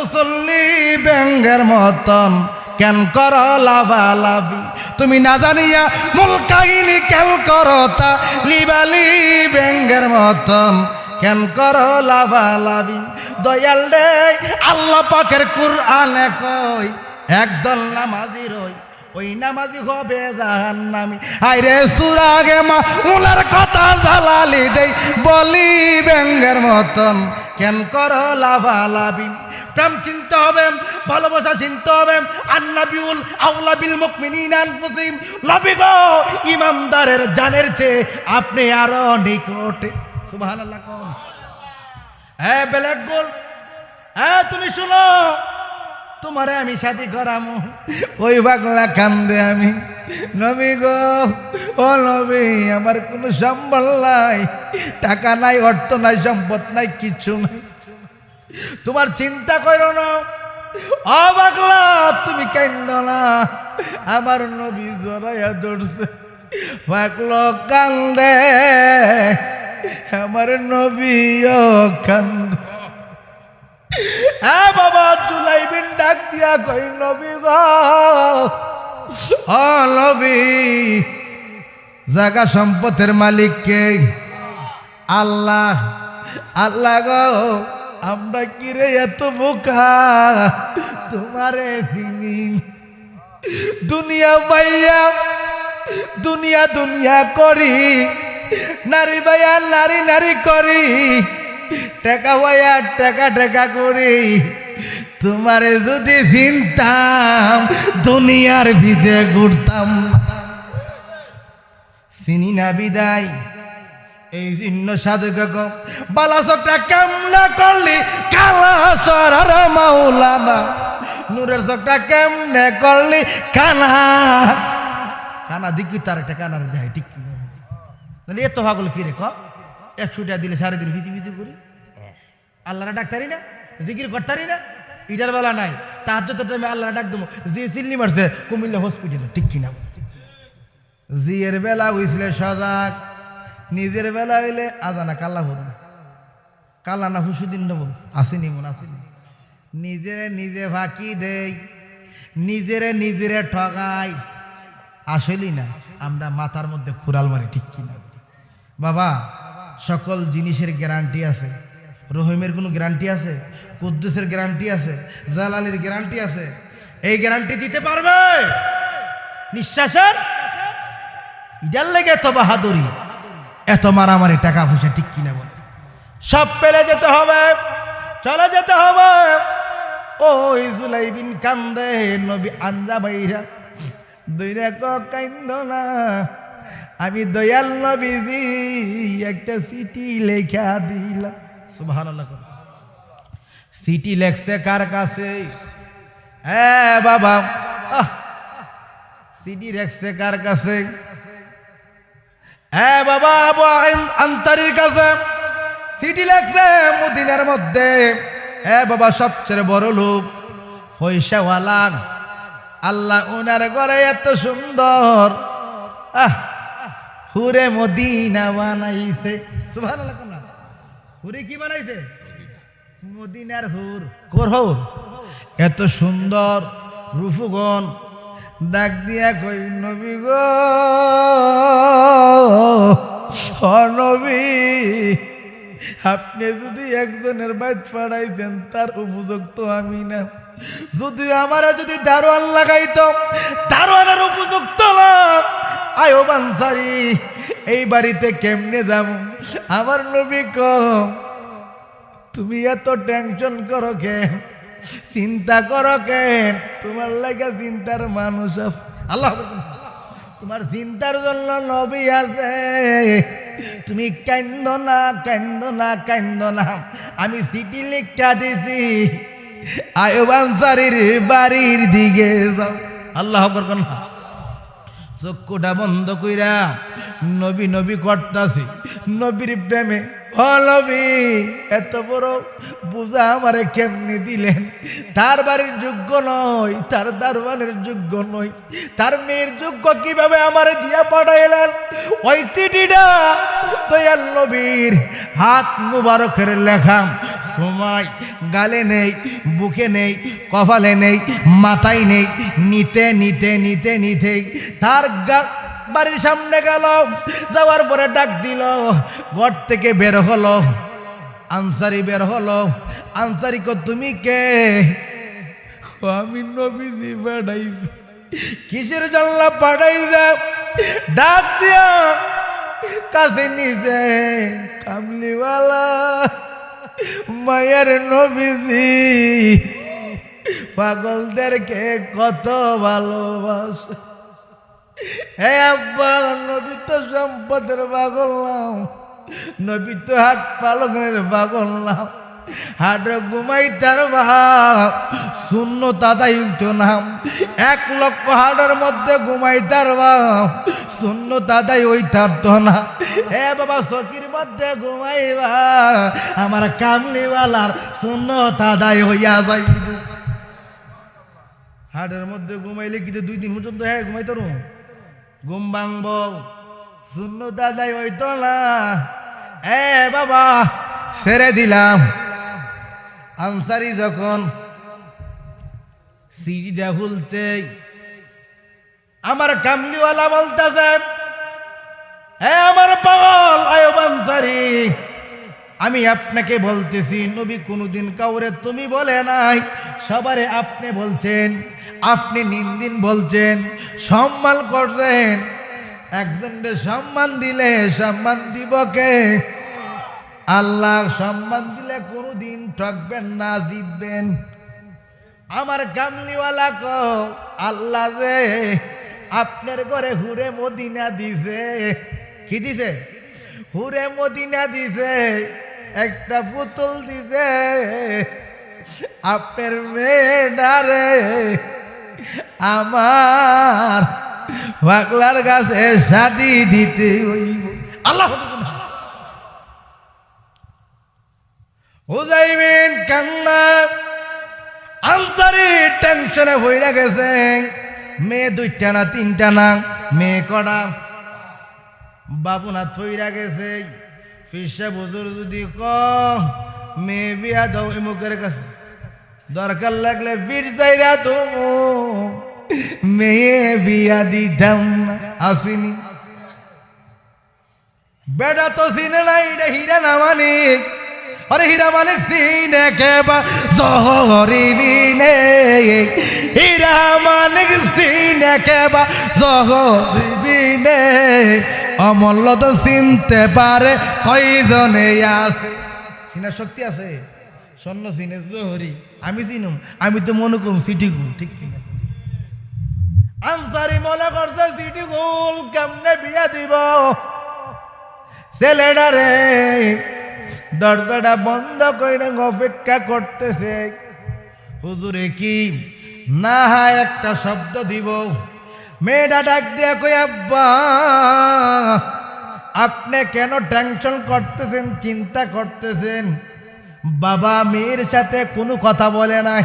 মুসল্লি ব্যাঙ্গের মতন কেন কর লাভালাভি, তুমি না জানিয়া মূল কাহিনী কেন করো তা লিবালি ব্যাঙ্গের মতন কেন কর লাভালাভি। দয়াল রে আল্লাহ পাকের কুরআনে কই একদল নামাজি রই ওই নামাজি হবে জাহান্নামী। হায়রে সূরা গে মাউলার কথা জালালি দেই বলি ব্যাঙ্গের মতন কেন কর লাভালাভি। প্রেম চিনতে হবে, ভালোবাসা চিনতে হবে। আন্নাবিউল আউলা বিল মুমিনিনা আনফুসিহিম, নবী গো ইমানদারের জানের চেয়ে আপনি আরো নিকটে। সুবহানাল্লাহ কোন হ্যাঁ ব্ল্যাক গোল হ্যাঁ তুমি শুনো, তোমারে আমি শাদি করামু। ওই পাগলা কান্দে আমি, নবী গো ও নবী আমার কোনো সম্বল নাই, টাকা নাই, অর্থ নাই, সম্পদ নাই, কিচ্ছু নাই, তোমার চিন্তা করো না। ও পাগলা তুমি কান্দো না, আমার নবী জড়াইয়া ধরছে। পাগলা কান্দে, আমার নবীও কান্দে। হ্যাঁ বাবা জুলাইবিন ডাক দিয়া কই নবী গো ও নবী, জায়গা সম্পদের মালিক কে? আল্লাহ। আল্লাহ গো আমরা কিরে এত বোকা, তোমারে চিনি দুনিয়া পাইয়া দুনিয়া দুনিয়া করি, নারী ভাইয়া নারী নারী করি, টাকা ভাইয়া টাকা টাকা করি, তোমারে যদি চিনতাম দুনিয়ার ভিতরে ঘুরতাম। চিনি না বিদায় এই জন্য সাধুকে বালাসটা কেমনা করলি কালা সরার মাওলানা, নূরের চোখটা কেমনে করলি কানা কানা দিকি, তার একটা কানার দেয় ঠিক তাহলে এত পাগল কি রে ক? 100 টাকা দিলে সারা দিন ভিজি ভিজি করি, আল্লাহরা ডাক্তারি না, জিকির করতারি না, ইটার বেলা নাই তাহাজ্জুদের টাইমে আল্লাহরা ডাক দেবো। যে চিল্লি মারছে কুমিল্লা হসপিটালে ঠিক কিনা? জিয়ের বেলা হইছিল সজাগ, নিজের বেলা হইলে আজানা কাল্লা ভরুন, কাল্লা না হুসুদিন নবুন আসেনি মন আসেনি, নিজেরে নিজে ফাঁকি দেই, নিজেরে নিজেরে ঠগাই। আসলেই না আমরা মাথার মধ্যে খুরাল মারি ঠিক কিনা? বাবা সকল জিনিসের গ্যারান্টি আছে, রহিমের কোনো গ্যারান্টি আছে? কুদ্দুসের গ্যারান্টি আছে? জালালের গ্যারান্টি আছে? এই গ্যারান্টি দিতে পারবে নিঃশ্বাসের? ইডার লেগে এত বাহাদুরি, এত মারামারি, টাকা পয়সা ঠিক কিনা বল? সব পেলে যেতে হবে, চলে যেতে হবে। ওই জুলাইবিন কান্দে, নবী আঞ্জা বাইরা দইরা কাইন্দ না, আমি দয়াল নবীজি একটা চিঠি লেখা দিলাম। সুবহানাল্লাহ। চিঠি লেখছে কার কাছে? হ্যাঁ বাবা চিঠি লেখছে কার কাছে? হ্যাঁ বাবা আবু আনসারীর কাছে চিঠি লেখছে মদিনার মধ্যে। হ্যাঁ বাবা সবচেয়ে বড় লোক, পয়সাওয়ালা, আল্লাহ ওনার ঘরে এত সুন্দর হুরে মদিনা বানাইছে। সুবহানাল্লাহ। হুরে কি বানাইছে? মদিনার হুর। কোর হুর? এত সুন্দর রূপগণ। ডাক দিয়া কই নবী গো ও নবী, আপনি যদি একজনের বাইত পাঠাইতেন তার উপযুক্ত আমি না, যদি আমারা যদি দারোয়ান লাগাইতো দারোয়ানের উপযুক্ত না। আয়ো আনসারী এই বাড়িতে কেমনে যাব? আমার নবী কম তুমি এত টেনশন করো কেন, চিন্তা করো কেন? তোমার লাগা চিন্তার মানুষ আছে। আল্লাহ তোমার চিন্তার জন্য নবী আছে। তুমি কান্দ না কান্দ না কান্দ না, আমি চিঠি লিখা দিছি, আয়ুব আনসারীর বাড়ির দিকে যাও। আল্লাহ আকবার। চক্ষুটা বন্ধ কইরা নবী নবী করতাছি, নবীর প্রেমে। ও নবী এত বড় বুঝা আমারে কেমনি দিলেন? তার বাড়ির যোগ্য নয়, তার দারোয়ানের যোগ্য নয়, তার মেয়ের যোগ্য কিভাবে আমারে দিয়া পাঠাইলেন? ওই চিঠিটা দয়াল নবীর হাত মুবারকের লেখা, সময় গালে নেই, বুকে নেই, কপালে নেই, মাথায় নেই, নিতে নিতে নিতে নিতে তার বাড়ির সামনে গেল। যাওয়ার পরে ডাক দিল, ঘর থেকে বের হলো, আনসারি বের হলো। আনসারি কো তুমি কে? আমি নবীজি পাঠাইছি। কিসের জন্য পাঠাইছে? ডাক দিয়া কাছে নিছে, কামলিওয়ালা মায়ের নবীজি পাগলদেরকে কত ভালোবাসে। হে আব্বা, নবী তো সম্পদের পাগল নাও, নবী তো হাট পালনের পাগল নাও। হাট ঘুমাই তার ভাব শূন্য তাদাই উঠো নাম। 1 লক্ষ হাটের মধ্যে ঘুমাই তার ভাব শূন্য তাদাই ওই থাকতো না। হে বাবা, চকির মধ্যে ঘুমাইবা, আমার কামলিওয়ালার শূন্য তাদাই হইয়া যাইব। হাটের মধ্যে ঘুমাইলে কিন্তু 2 দিন পর্যন্ত হ্যাঁ ঘুমাই তোর ঘুম ভাঙব, শূন্য দাদাই হইতো না। এ বাবা, ছেড়ে দিলাম। আনসারি যখন সিঁড়িটা খুলছে, আমার কামলিওয়ালা বলতেছে, হে আমার পাগল আয়ুব আনসারি, আমি আপনাকে বলতেছি, নবী কোনদিন কাউরে তুমি বলে নাই, সবারে আপনি বলছেন, আপনি নিন্দিন বলছেন, সম্মান করছেন। একজনকে সম্মান দিলে সম্মান দিব কে? আল্লাহ। সম্মান দিলে কোনদিন ঠকবেন না, জিতবেন। আমার কামলিওয়ালা কো, আল্লাহ যে আপনার ঘরে হুরে মদিনা দিছে। কি দিছে? হুরে মদিনা দিছে, একটা পুতুল দিছে। আপনার মেয়েটারে আমার পাগলার কাছে শাদি দিতে হইব। আল্লাহ হুজাইবিন কান্না। আনসারি টেনশনে হইয়া গেছে। মেয়ে 2টা না 3টা না, মেয়ে কড়া বাবু না থইরা গেছে। ফিরসা বুজুর যদি ক মেয়ে বিয়া দাও এমুকের কাছে, দরকার লাগলে বীর যাইরা তুমি মেয়ে বিয়া দিতাম না। আসিনি বেটা তো চিনে নাই, হীরা না মানিক। अरे हीरा मालिक सीने के ज़ोहरीने, हीरा मालिक सीने के ज़ोहरीने, अमल्ल तो চিনতে পারে কয়জনে আছে। চিনার শক্তি আছে? স্বর্ণ চিনে জোহরি, আমি চিনুম, আমি তো মনে করুম সিটি গুল। ঠিক কিনা? আনসারি মনে করছে সিটি গুল কেমনে বিয়া দিব ছেলেটারে। দরজাটা বন্ধ করে অপেক্ষা করতেছে। হুজুরে কি না একটা শব্দ দিব। মেয়েটা ডাক দিয়া কই, আব্বা আপনি কেন টেনশন করতেছেন, চিন্তা করতেছেন? বাবা মেয়ের সাথে কোনো কথা বলে নাই।